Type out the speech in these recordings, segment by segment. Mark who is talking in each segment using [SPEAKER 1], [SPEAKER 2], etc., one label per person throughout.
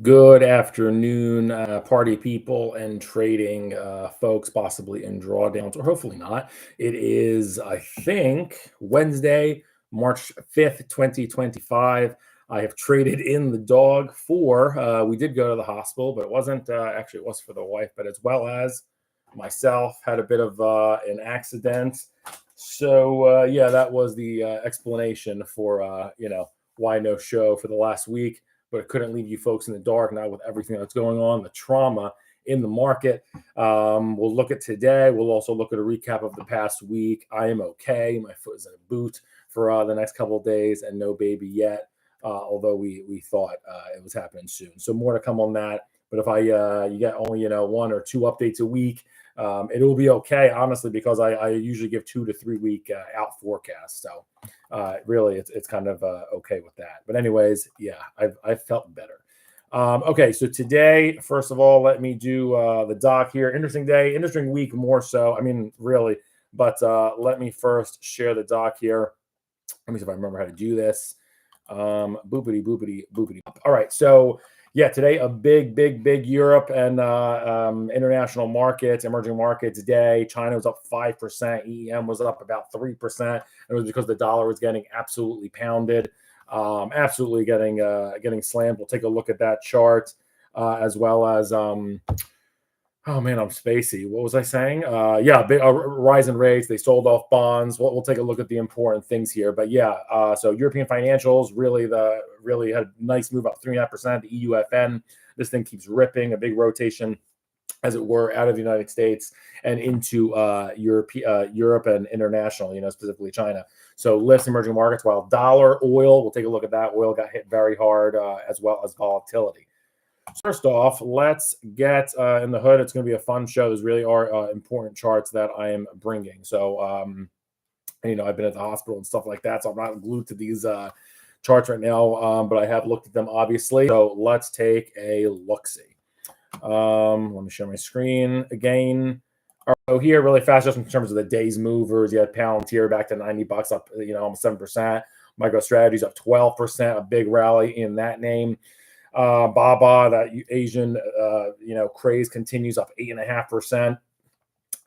[SPEAKER 1] Good afternoon, party people and trading folks, possibly in drawdowns, or hopefully not. It is, I think, Wednesday, March 5th, 2025. I have traded in the dog for, we did go to the hospital, but it wasn't, actually, it was for the wife, but as well as myself, had a bit of an accident. So, yeah, that was the explanation for, why no show for the last week, but it couldn't leave you folks in the dark now with everything that's going on, the trauma in the market. We'll look at today. We'll also look at a recap of the past week. I am okay. My foot is in a boot for the next couple of days and no baby yet, although we thought it was happening soon. So more to come on that. But if you get only, one or two updates a week, it will be okay, honestly, because I usually give 2 to 3 week out forecasts. So really, it's kind of okay with that. But anyways, yeah, I've felt better. Okay, so today, first of all, let me do the doc here. Interesting day, interesting week more so. I mean, really. But let me first share the doc here. Let me see if I remember how to do this. Boopity, boopity, boopity. All right, so yeah, today a big Europe and international markets, emerging markets day. China was up 5%. EM was up about 3%. It was because the dollar was getting absolutely pounded, absolutely getting slammed. We'll take a look at that chart as well as. Oh man, I'm spacey. What was I saying? Yeah, big rise in rates. They sold off bonds. We'll take a look at the important things here. But yeah, so European financials really had a nice move up 3.5%. The EUFN, this thing keeps ripping, a big rotation, as it were, out of the United States and into Europe and international, specifically China. So lifts emerging markets, while dollar, oil, we'll take a look at that. Oil got hit very hard, as well as volatility. First off, let's get in the hood. It's going to be a fun show. There's really are important charts that I am bringing. So, I've been at the hospital and stuff like that, so I'm not glued to these charts right now, but I have looked at them, obviously. So let's take a look-see. Let me share my screen again. All right, so here, really fast, just in terms of the day's movers, you had Palantir back to $90, up, almost 7%. MicroStrategy's up 12%, a big rally in that name. Baba, that Asian, craze continues up 8.5%.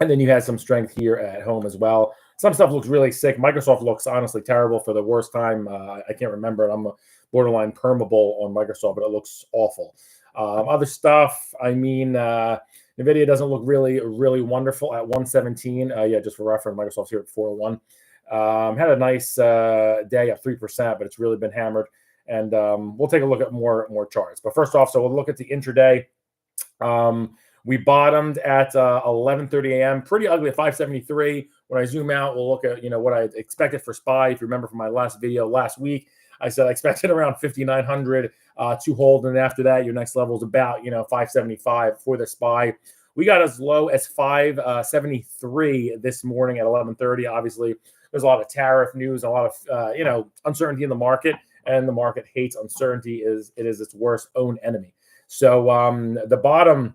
[SPEAKER 1] And then you had some strength here at home as well. Some stuff looks really sick. Microsoft looks honestly terrible for the worst time. I can't remember it. I'm a borderline permable on Microsoft, but it looks awful. Other stuff, NVIDIA doesn't look really wonderful at 117. Just for reference, Microsoft's here at 401. Had a nice day at 3%, but it's really been hammered. And we'll take a look at more charts. But first off, so we'll look at the intraday. We bottomed at 11:30 a.m. Pretty ugly at 573. When I zoom out, we'll look at what I expected for SPY. If you remember from my last video last week, I said I expected around 5,900 to hold, and after that, your next level is about 575 for the SPY. We got as low as 573 this morning at 11:30. Obviously, there's a lot of tariff news, a lot of uncertainty in the market. And the market hates uncertainty. It is its worst own enemy. So the bottom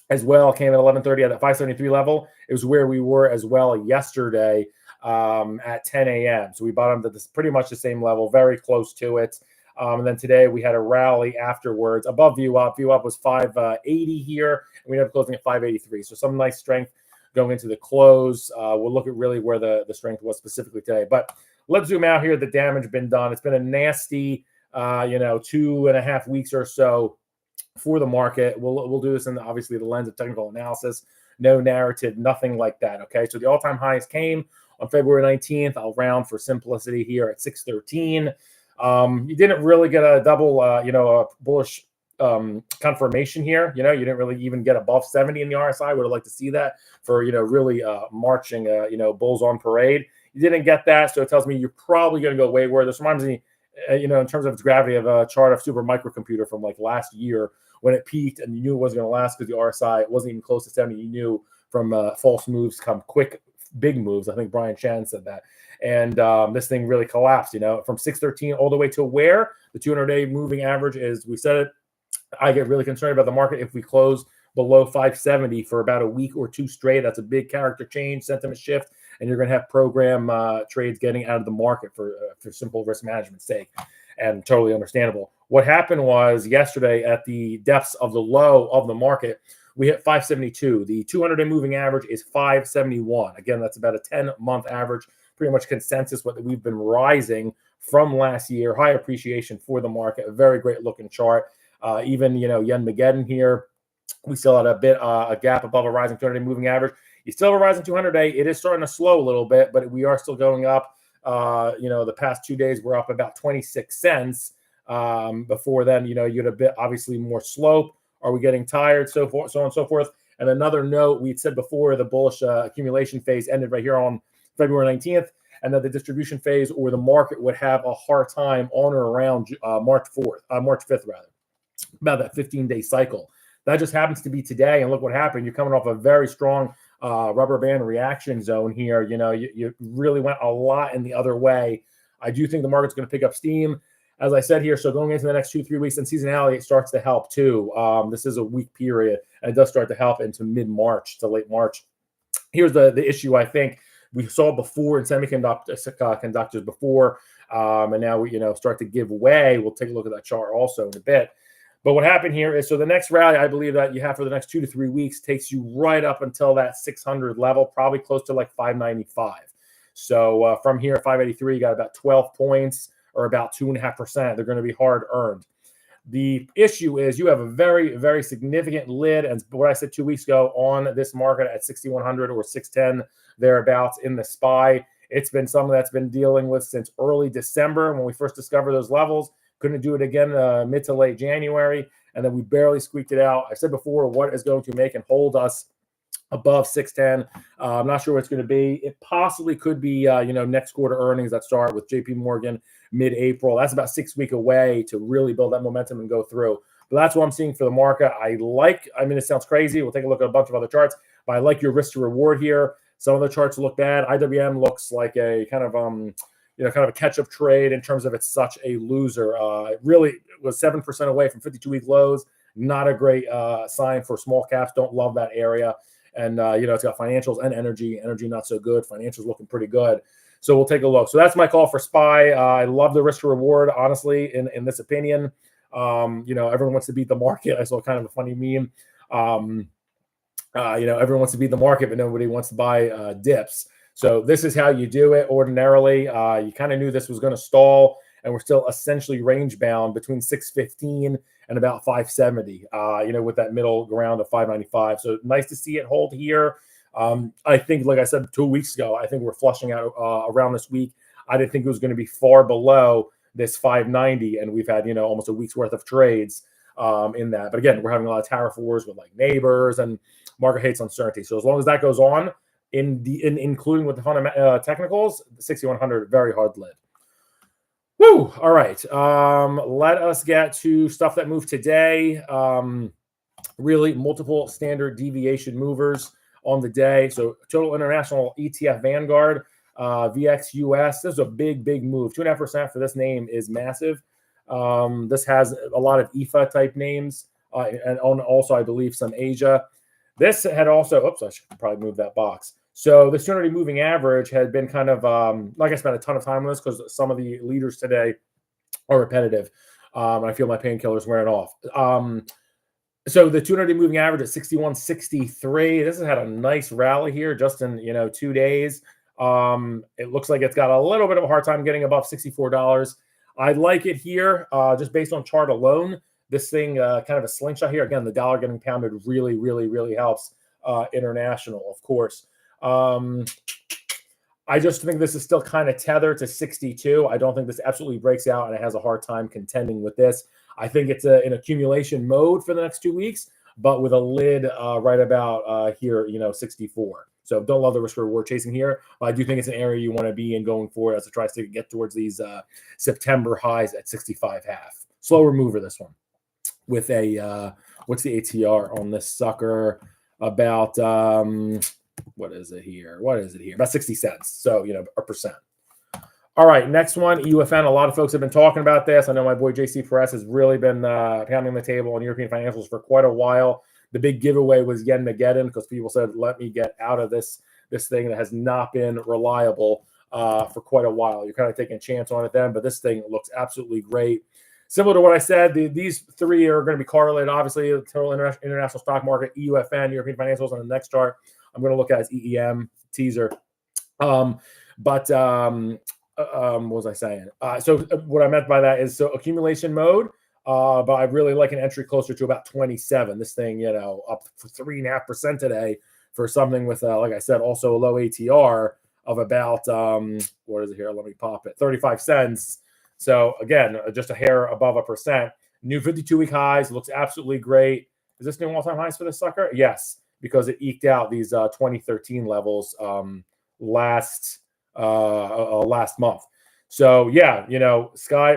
[SPEAKER 1] as well came at 11:30 at that 573 level. It was where we were as well yesterday at 10 a.m. So we bottomed at this pretty much the same level, very close to it. And then today we had a rally afterwards above view up. View up was 580 here, and we ended up closing at 583. So some nice strength going into the close. We'll look at really where the strength was specifically today. But let's zoom out here. The damage been done. It's been a nasty, 2.5 weeks or so for the market. We'll do this in obviously the lens of technical analysis. No narrative, nothing like that. Okay, so the all-time highs came on February 19th. I'll round for simplicity here at 613. You didn't really get a double, a bullish confirmation here. You didn't really even get above 70 in the RSI. Would have liked to see that for really marching bulls on parade. You didn't get that, so it tells me you're probably going to go wayward. This reminds me, in terms of its gravity, of a chart of super microcomputer from like last year when it peaked and you knew it wasn't going to last because the RSI wasn't even close to 70. You knew from false moves come quick, big moves. I think Brian Shannon said that. And this thing really collapsed, from 613 all the way to where the 200-day moving average is. We said it. I get really concerned about the market if we close below 570 for about a week or two straight. That's a big character change, sentiment shift, and you're going to have program trades getting out of the market for simple risk management sake, and totally understandable. What happened was yesterday at the depths of the low of the market, we hit 572. The 200-day moving average is 571. Again, that's about a 10-month average, pretty much consensus what we've been rising from last year. High appreciation for the market, a very great looking chart. Even, Yen Mageddon here, we still had a gap above a rising 200-day moving average. You still have a rising 200-day. It is starting to slow a little bit, but we are still going up. The past 2 days, we're up about 26 cents. Before then, you had a bit, obviously, more slope. Are we getting tired? So forth, so on and so forth. And another note, we'd said before, the bullish accumulation phase ended right here on February 19th, and that the distribution phase or the market would have a hard time on or around March 5th, rather, about that 15-day cycle. That just happens to be today, and look what happened. You're coming off a very strong rubber band reaction zone here. You really went a lot in the other way. I do think the market's going to pick up steam, as I said here. So going into the next 2-3 weeks, and seasonality, it starts to help too. This is a weak period, and it does start to help into mid-March to late March. Here's the issue I think we saw before in semiconductors before, and now we start to give way. We'll take a look at that chart also in a bit. But what happened here is, so the next rally I believe that you have for the next 2 to 3 weeks takes you right up until that 600 level, probably close to like 595. So from here at 583, you got about 12 points or about 2.5%. They're going to be hard earned. The issue is you have a very, very significant lid, and what I said 2 weeks ago on this market at 6,100 or 610 thereabouts in the SPY. It's been something that's been dealing with since early December when we first discovered those levels. Couldn't do it again mid to late January, and then we barely squeaked it out. I said before, what is going to make and hold us above 610? I'm not sure what it's going to be. It possibly could be, next quarter earnings that start with JP Morgan mid-April. That's about 6 weeks away to really build that momentum and go through. But that's what I'm seeing for the market. It sounds crazy. We'll take a look at a bunch of other charts, but I like your risk to reward here. Some of the charts look bad. IWM looks like a kind of a catch-up trade in terms of it's such a loser. It really was 7% away from 52-week lows. Not a great sign for small caps. Don't love that area. And, it's got financials and energy. Energy not so good. Financials looking pretty good. So we'll take a look. So that's my call for SPY. I love the risk to reward, honestly, in this opinion. Everyone wants to beat the market. I saw kind of a funny meme. Everyone wants to beat the market, but nobody wants to buy dips. So this is how you do it ordinarily. You kind of knew this was going to stall, and we're still essentially range bound between 615 and about 570, with that middle ground of 595. So nice to see it hold here. I think, like I said 2 weeks ago, I think we're flushing out around this week. I didn't think it was going to be far below this 590, and we've had, almost a week's worth of trades in that. But again, we're having a lot of tariff wars with like neighbors, and market hates uncertainty. So as long as that goes on, including with the technicals, the 6100 very hard lid. Woo! All right. Let us get to stuff that moved today. Really multiple standard deviation movers on the day. So total international ETF Vanguard, VXUS. This is a big move. 2.5% for this name is massive. This has a lot of IFA type names, and also I believe some Asia. This had also, I should probably move that box. So the 200-day moving average had been kind of, like I spent a ton of time on this because some of the leaders today are repetitive. I feel my painkillers wearing off. So the 200-day moving average at 61.63. This has had a nice rally here just in 2 days. It looks like it's got a little bit of a hard time getting above $64. I like it here just based on chart alone. This thing kind of a slingshot here. Again, the dollar getting pounded really helps international, of course. I just think this is still kind of tethered to 62. I don't think this absolutely breaks out, and it has a hard time contending with this. I think it's in accumulation mode for the next 2 weeks, but with a lid right about here, 64. So don't love the risk reward chasing here. But I do think it's an area you want to be in going forward as it tries to get towards these September highs at 65.5. Slower mover, this one. With a, what's the ATR on this sucker? About, what is it here? About 60 cents. So, a percent. All right, next one, EUFN. A lot of folks have been talking about this. I know my boy JC Perez has really been pounding the table on European financials for quite a while. The big giveaway was Yen Mageddon because people said, let me get out of this thing that has not been reliable for quite a while. You're kind of taking a chance on it then, but this thing looks absolutely great. similar to what I said, these three are going to be correlated. Obviously, the total international stock market, EUFN, European financials on the next chart. I'm going to look at as EEM teaser. What was I saying? So what I meant by that is accumulation mode. But I really like an entry closer to about 27. This thing, up for 3.5% today for something with, like I said, also a low ATR of about, what is it here? Let me pop it, 35 cents. So again, just a hair above 1%. New 52-week highs, looks absolutely great. Is this new all-time highs for this sucker? Yes, because it eked out these 2013 levels last month. So yeah,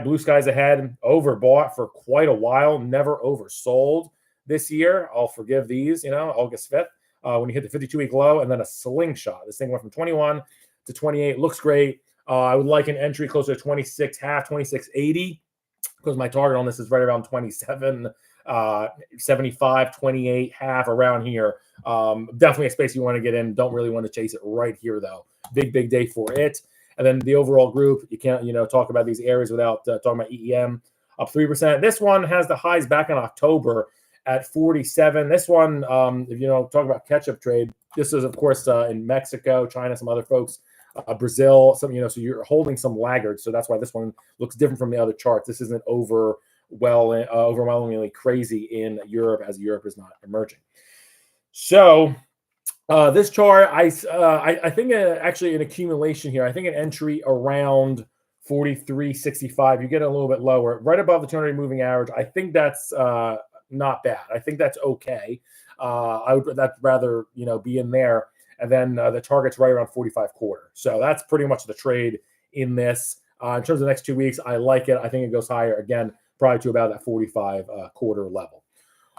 [SPEAKER 1] blue skies ahead, overbought for quite a while, never oversold this year. I'll forgive these, August 5th, when you hit the 52-week low, and then a slingshot. This thing went from 21 to 28, looks great. I would like an entry closer to 26.5, 26.80, because my target on this is right around 27, 75, 28, half, around here. Definitely a space you want to get in. Don't really want to chase it right here, though. Big day for it. And then the overall group, you can't, talk about these areas without talking about EEM, up 3%. This one has the highs back in October at 47. This one, if talk about catch-up trade, this is, of course, in Mexico, China, some other folks, Brazil, some, so you're holding some laggards. So that's why this one looks different from the other charts. This isn't overwhelmingly crazy in Europe, as Europe is not emerging. So this chart, I think actually an accumulation here. I think an entry around 43.65. You get a little bit lower, right above the 200 moving average. I think that's not bad. I think that's okay. I'd rather be in there. And then the target's right around 45.25. So that's pretty much the trade in this. In terms of the next 2 weeks, I like it. I think it goes higher again, probably to about that 45.25 level.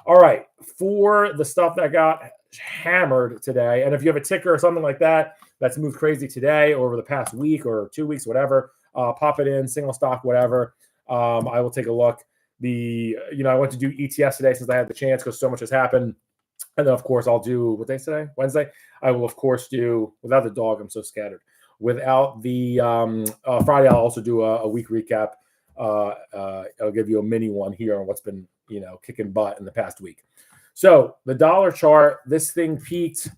[SPEAKER 1] All right, for the stuff that got hammered today, and if you have a ticker or something like that that's moved crazy today or over the past week or 2 weeks, whatever, pop it in, single stock, whatever. I will take a look. I went to do ETFs today since I had the chance because so much has happened. And then, of course, I'll do what they say Wednesday. I will, of course, do without the dog. I'm so scattered. Without the Friday, I'll also do a week recap. I'll give you a mini one here on what's been kicking butt in the past week. So the dollar chart, this thing peaked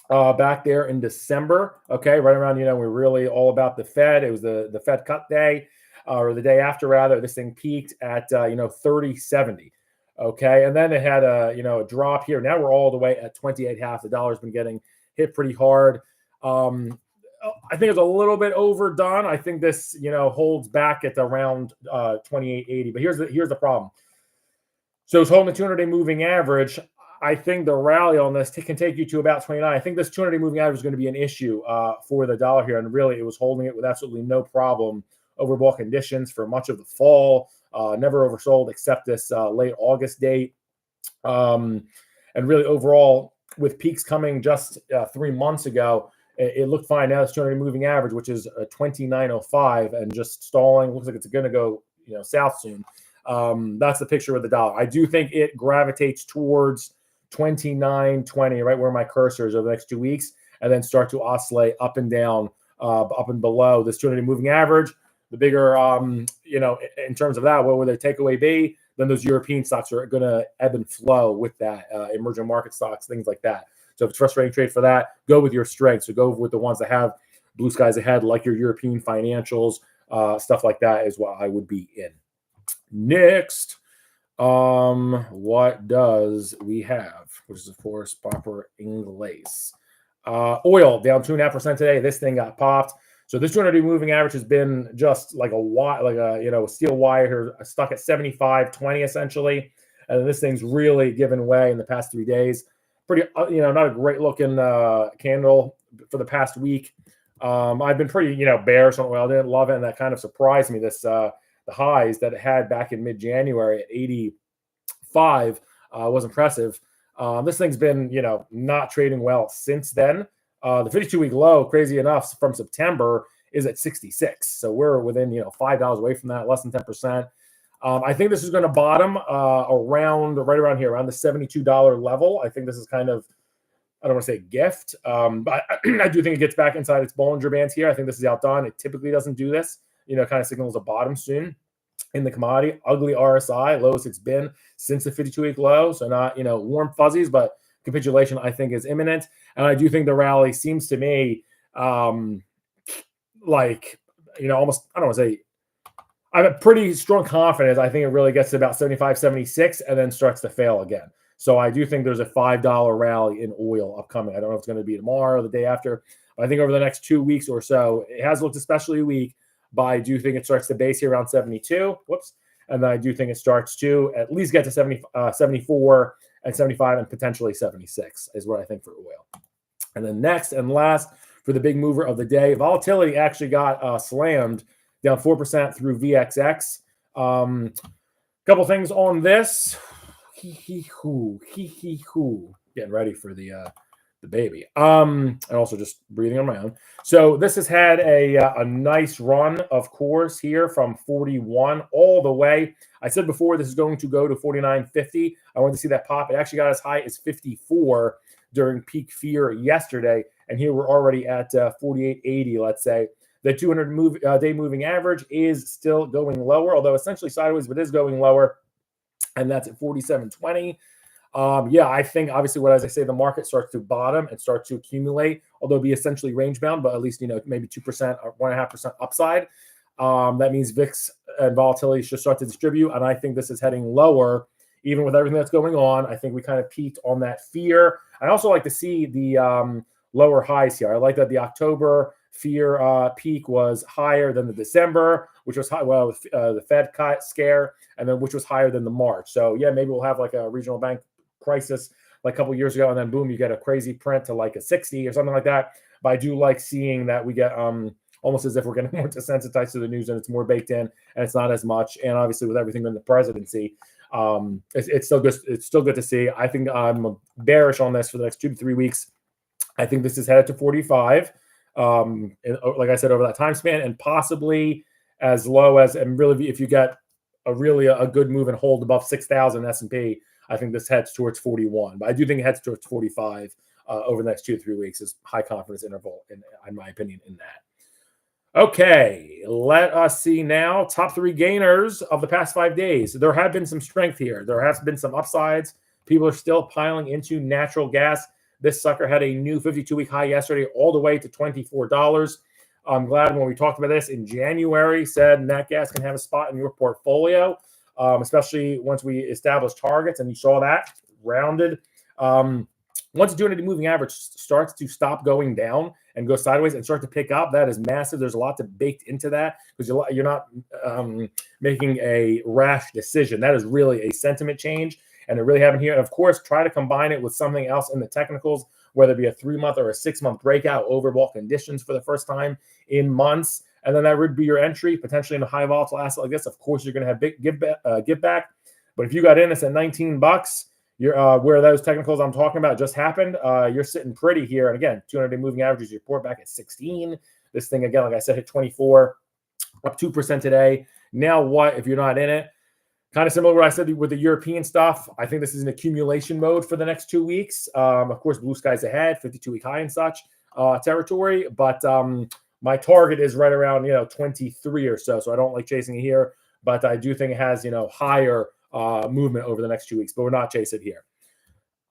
[SPEAKER 1] back there in December. Okay, right around we're really all about the Fed. It was the Fed cut day, or the day after rather. This thing peaked at 30.70. Okay, and then it had a drop here. Now we're all the way at 28.5. The dollar's been getting hit pretty hard. I think it's a little bit overdone. I think this holds back at around 28.80. But here's the problem. So it's holding the 200-day moving average. I think the rally on this can take you to about 29. I think this 200-day moving average is going to be an issue for the dollar here. And really, it was holding it with absolutely no problem. Overbought conditions for much of the fall. Never oversold except this late August date. And really, overall, with peaks coming just 3 months ago, it looked fine. Now it's 200 moving average, which is 29.05, and just stalling. Looks like it's going to go south soon. That's the picture with the dollar. I do think it gravitates towards 29.20, right where my cursor is, over the next 2 weeks, and then start to oscillate up and down, up and below this 200 moving average. The bigger, in terms of that, what would the takeaway be? Then those European stocks are going to ebb and flow with that, emerging market stocks, things like that. So if it's frustrating trade for that, go with your strengths. So go with the ones that have blue skies ahead, like your European financials, stuff like that is what I would be in. Next, what does we have? Which is, of course, proper English. Oil down 2.5% today. This thing got popped. So this 200-day moving average has been just like a steel wire here, stuck at 75.20 essentially, and this thing's really given way in the past 3 days. Pretty, not a great looking candle for the past week. I've been pretty, bearish on oil. I didn't love it, and that kind of surprised me. This the highs that it had back in mid-January at 85 was impressive. This thing's been, not trading well since then. The 52-week low, crazy enough, from September is at 66. So we're within, $5 away from that, less than 10%. I think this is going to bottom right around here, around the $72 level. I think this is kind of, I don't want to say gift, but I do think it gets back inside its Bollinger Bands here. I think this is outdone. It typically doesn't do this, kind of signals a bottom soon. in the commodity. Ugly RSI, lowest it's been since the 52-week low. So not, warm fuzzies, but capitulation, I think, is imminent. And I do think the rally seems to me like, almost, I don't want to say, I have a pretty strong confidence. I think it really gets to about 75, 76 and then starts to fail again. So I do think there's a $5 rally in oil upcoming. I don't know if it's going to be tomorrow or the day after. But I think over the next 2 weeks or so, it has looked especially weak, but I do think it starts to base here around 72. Whoops. And then I do think it starts to at least get to 74 and 75 and potentially 76 is what I think for oil. And then next and last for the big mover of the day, volatility actually got slammed down 4% through VXX. Couple things on this. Getting ready for the baby. And also just breathing on my own. So this has had a nice run, of course, here from 41 all the way. I said before this is going to go to 49.50. I wanted to see that pop. It actually got as high as 54 during peak fear yesterday. And here we're already at 48.80, let's say. The 200-day moving average is still going lower, although essentially sideways, but is going lower. And that's at 47.20. Yeah, I think obviously as I say, the market starts to bottom and start to accumulate, although it'll be essentially range bound, but at least, maybe 2% or 1.5% upside. That means VIX and volatility should start to distribute. And I think this is heading lower, even with everything that's going on. I think we kind of peaked on that fear. I also like to see the lower highs here. I like that the October fear peak was higher than the December, which was high, the Fed scare, and then which was higher than the March. So yeah, maybe we'll have like a regional bank crisis like a couple of years ago, and then boom, you get a crazy print to like a 60 or something like that. But I do like seeing that we get almost as if we're getting more desensitized to the news and it's more baked in and it's not as much. And obviously with everything in the presidency, it's still good. It's still good to see. I think I'm bearish on this for the next 2 to 3 weeks. I think this is headed to 45. And like I said, over that time span, and possibly as low as, and really if you get a good move and hold above 6,000 S&P, I think this heads towards 41. But I do think it heads towards 45 over the next 2 to 3 weeks is high confidence interval, in my opinion, in that. Okay, let us see now. Top 3 gainers of the past 5 days. There have been some strength here. There has been some upsides. People are still piling into natural gas. This sucker had a new 52-week high yesterday, all the way to $24. I'm glad when we talked about this in January, said nat gas can have a spot in your portfolio, especially once we establish targets, and you saw that rounded. Once the 200-day moving average starts to stop going down and go sideways and start to pick up, that is massive. There's a lot baked into that because you're not making a rash decision. That is really a sentiment change. And it really happened here. And of course, try to combine it with something else in the technicals, whether it be a 3-month or a 6-month breakout, overbought conditions for the first time in months. And then that would be your entry, potentially in a high volatile asset like this. Of course, you're going to have big give back. But if you got in this at $19, you're where those technicals I'm talking about just happened, you're sitting pretty here. And again, 200-day moving averages, you report back at 16. This thing, again, like I said, hit 24, up 2% today. Now what if you're not in it? Kind of similar to what I said with the European stuff. I think this is an accumulation mode for the next 2 weeks. Of course, blue skies ahead, 52-week high and such territory. But my target is right around 23 or so. So I don't like chasing it here, but I do think it has higher movement over the next 2 weeks. But we're not chasing it here.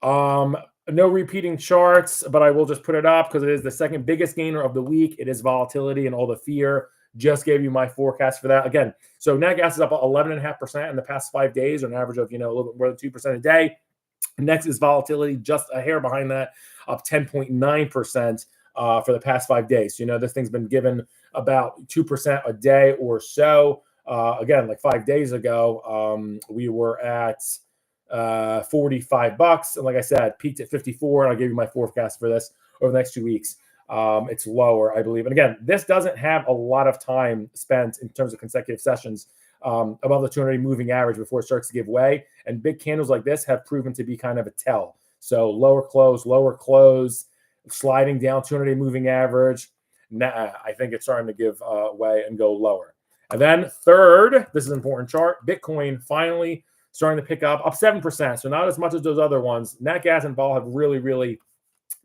[SPEAKER 1] No repeating charts, but I will just put it up because it is the second biggest gainer of the week. It is volatility and all the fear. Just gave you my forecast for that. Again, so nat gas is up 11.5% in the past 5 days, or an average of, a little bit more than 2% a day. Next is volatility, just a hair behind that, up 10.9% for the past 5 days. This thing's been given about 2% a day or so. Again, like 5 days ago, we were at $45. And like I said, peaked at 54. And I'll give you my forecast for this over the next 2 weeks. It's lower, I believe. And again, this doesn't have a lot of time spent in terms of consecutive sessions above the 200-day moving average before it starts to give way. And big candles like this have proven to be kind of a tell. So lower close, sliding down 200-day moving average. I think it's starting to give way and go lower. And then third, this is an important chart, Bitcoin finally starting to pick up 7%. So not as much as those other ones. Nat gas and vol have really, really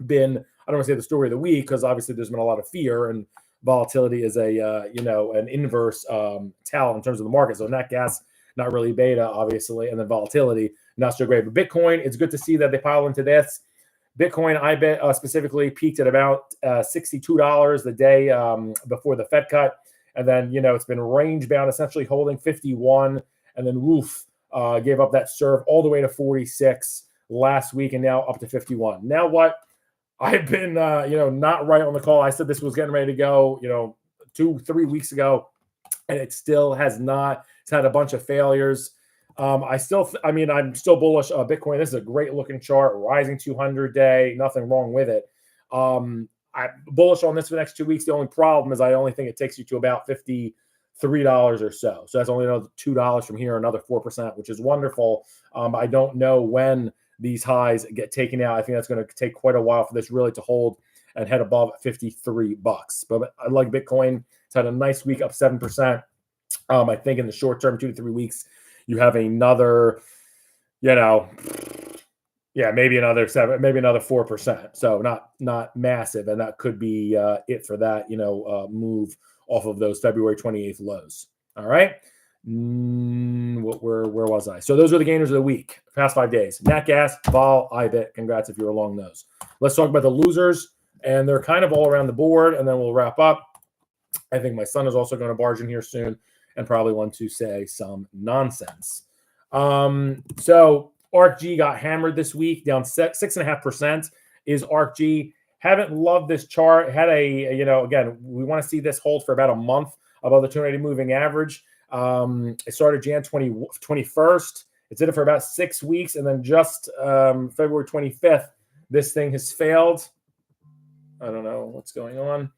[SPEAKER 1] been, I don't want to say the story of the week, because obviously there's been a lot of fear and volatility is a an inverse tell in terms of the market. So nat gas, not really beta, obviously, and then volatility, not so great. But Bitcoin, it's good to see that they pile into this. Bitcoin, IBIT specifically peaked at about $62 the day before the Fed cut. And then, it's been range bound, essentially holding 51. And then woof, gave up that serve all the way to 46 last week and now up to 51. Now what? I've been, not right on the call. I said this was getting ready to go, 2-3 weeks ago, and it still has not. It's had a bunch of failures. I'm still bullish Bitcoin. This is a great looking chart, rising 200-day, nothing wrong with it. I'm bullish on this for the next 2 weeks. The only problem is I only think it takes you to about $53 or so. So that's only another $2 from here, another 4%, which is wonderful. I don't know when these highs get taken out. I think that's going to take quite a while for this really to hold and head above $53. But I like Bitcoin. It's had a nice week, up 7%. I think in the short term, 2 to 3 weeks, you have another, maybe another 7, maybe another 4%. So not massive, and that could be it for that, move off of those February 28th lows. All right. Where was I? So those are the gainers of the week, past 5 days. Nat gas, vol, IBIT. Congrats if you're along those. Let's talk about the losers, and they're kind of all around the board, and then we'll wrap up. I think my son is also going to barge in here soon and probably want to say some nonsense. So ARKG got hammered this week, down 6.5% is ARKG. Haven't loved this chart. Had again, we want to see this hold for about a month above the 280 moving average. It started Jan 21st. It did it for about 6 weeks, and then just February 25th, this thing has failed. I don't know what's going on.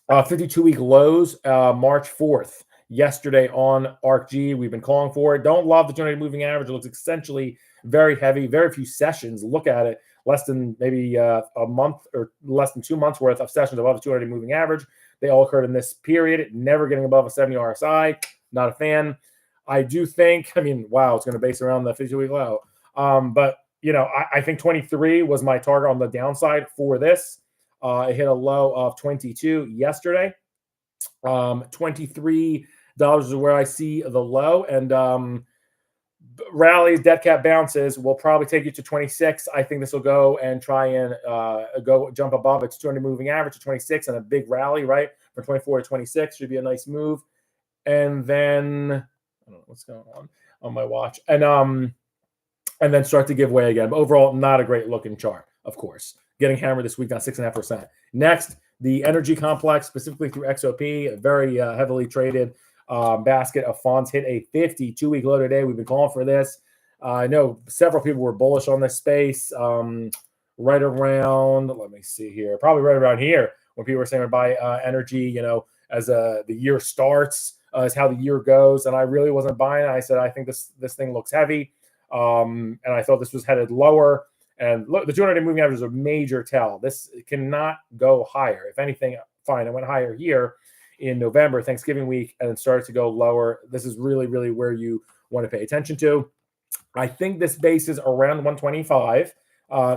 [SPEAKER 1] 52-week lows, March 4th, yesterday on ARKG. We've been calling for it. Don't love the 280 moving average. It looks essentially very heavy, very few sessions. Look at it, less than maybe a month or less than 2 months worth of sessions above the 280 moving average. They all occurred in this period, never getting above a 70 RSI. Not a fan. I do think, wow, it's going to base around the 52-week low. But, I think 23 was my target on the downside for this. It hit a low of 22 yesterday. $23 is where I see the low, and rallies, dead cat bounces will probably take you to 26. I think this will go and try and jump above its 200 moving average to 26, and a big rally, right, from 24 to 26 should be a nice move. And then I don't know what's going on my watch, and then start to give way again. But overall, not a great looking chart, of course. Getting hammered this week, down 6.5%. Next, the energy complex, specifically through XOP, a very heavily traded basket of funds, hit a 52-week low today. We've been calling for this. I know several people were bullish on this space right around, let me see here, probably right around here when people were saying buy energy, as the year starts, is how the year goes. And I really wasn't buying it. I said, I think this thing looks heavy. And I thought this was headed lower. And look, the 200-day moving average is a major tell. This cannot go higher. If anything, fine. It went higher here in November, Thanksgiving week, and it started to go lower. This is really, really where you want to pay attention to. I think this base is around 125.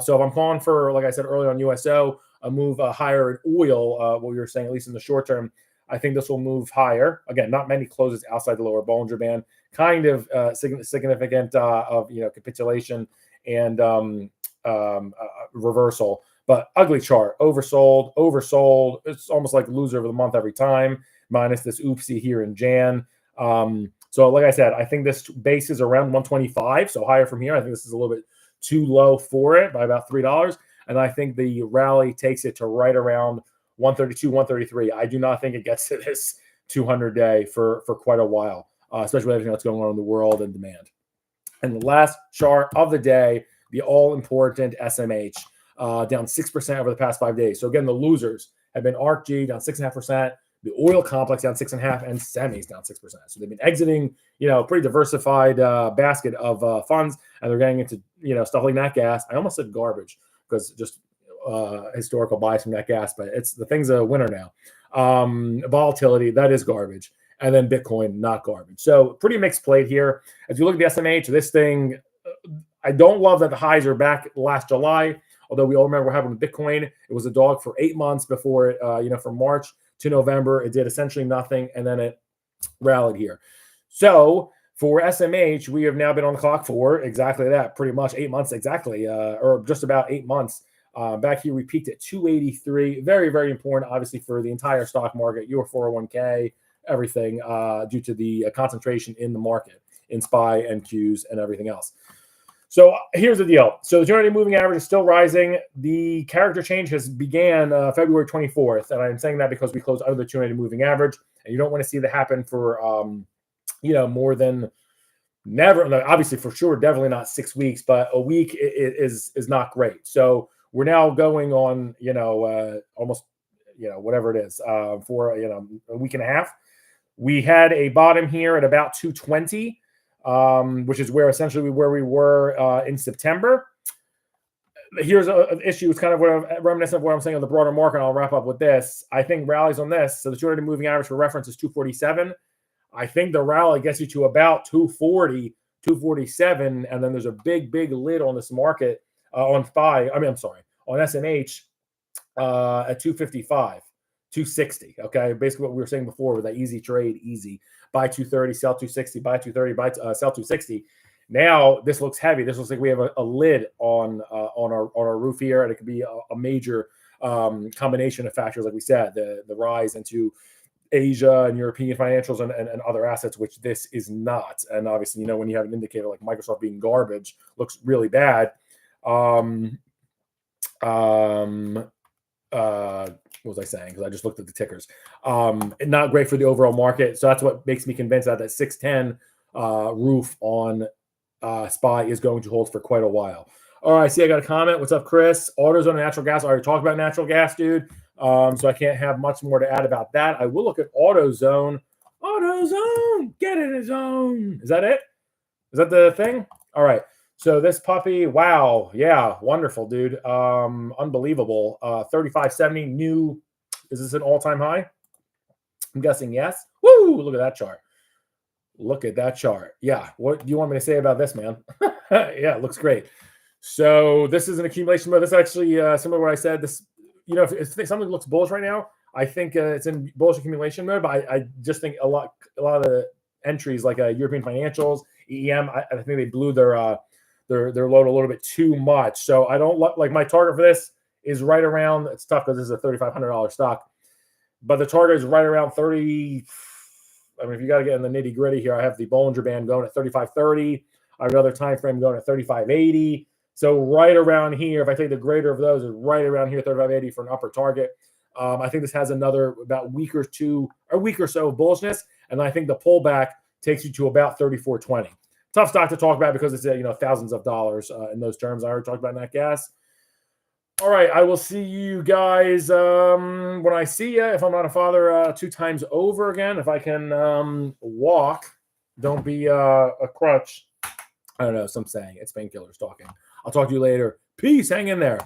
[SPEAKER 1] So if I'm calling for, like I said earlier on USO, a move higher in oil, what we were saying, at least in the short term, I think this will move higher. Again, not many closes outside the lower Bollinger Band. Kind of significant of capitulation and reversal, but ugly chart. Oversold. It's almost like loser of the month every time, minus this oopsie here in Jan. So like I said, I think this base is around 125, so higher from here. I think this is a little bit too low for it by about $3. And I think the rally takes it to right around 132, 133. I do not think it gets to this 200-day for quite a while, especially with everything that's going on in the world and demand. And the last chart of the day, the all-important SMH, down 6% over the past 5 days. So again, the losers have been ARKG, down 6.5%, the oil complex down 6.5%, and semis down 6%. So they've been exiting, pretty diversified basket of funds, and they're getting into, stuff like nat gas. I almost said garbage because just historical bias from nat gas, but the thing's a winner now. Volatility, that is garbage. And then Bitcoin, not garbage. So pretty mixed plate here. As you look at the SMH, this thing, I don't love that the highs are back last July Although we all remember what happened with Bitcoin. It was a dog for 8 months before it, from March to November, it did essentially nothing, and then it rallied here. So for SMH, we have now been on the clock for exactly that, pretty much 8 months exactly, or just about 8 months. Back here, we peaked at 283. Very, very important, obviously, for the entire stock market, your 401k, everything, due to the concentration in the market, in SPY and Qs and everything else. So here's the deal. So the 200-day moving average is still rising. The character change has began February 24th, and I'm saying that because we closed under the 200-day moving average, and you don't want to see that happen for more than never. Obviously, for sure, definitely not 6 weeks, but a week is not great. So we're now going on almost whatever it is for a week and a half. We had a bottom here at about 220. Which is where essentially where we were in September. Here's an issue. It's kind of reminiscent of what I'm saying on the broader market. I'll wrap up with this. I think rallies on this. So the 200-day moving average for reference is 247. I think the rally gets you to about 240, 247, and then there's a big lid on this market on SMH at 255. 260. Okay, basically what we were saying before with that easy trade, easy buy 230, sell 260, buy 230, sell 260. Now this looks heavy. This looks like we have a lid on our roof here, and it could be a major combination of factors, like we said, the rise into Asia and European financials and other assets, which this is not. And obviously, when you have an indicator like Microsoft being garbage, looks really bad. What was I saying? Because I just looked at the tickers. Not great for the overall market. So that's what makes me convinced that 610 roof on SPY is going to hold for quite a while. All right, see, I got a comment. What's up, Chris? AutoZone and natural gas. I already talked about natural gas, dude. So I can't have much more to add about that. I will look at AutoZone. AutoZone, get in a zone. Is that it? Is that the thing? All right. So this puppy, wow, yeah, wonderful, dude. Unbelievable. 35.70 new. Is this an all-time high? I'm guessing yes. Woo! Look at that chart. Look at that chart. Yeah. What do you want me to say about this, man? Yeah, it looks great. So this is an accumulation mode. This is actually similar to what I said. This, if something looks bullish right now, I think it's in bullish accumulation mode. But I just think a lot of the entries like European financials, EM, I think they blew their load a little bit too much. So I don't like my target for this is right around. It's tough because this is a $3,500 stock, but the target is right around 30. I mean, if you got to get in the nitty gritty here, I have the Bollinger Band going at 35.30. I have another time frame going at 35.80. So right around here, if I take the greater of those, is right around here, 35.80 for an upper target. I think this has another about week or so of bullishness, and I think the pullback takes you to about 34.20. Tough stock to talk about because it's thousands of dollars in those terms. I already talked about nat gas. All right, I will see you guys when I see you. If I'm not a father 2 times over again, if I can walk, don't be a crutch. I don't know, some saying it's painkillers talking. I'll talk to you later. Peace. Hang in there.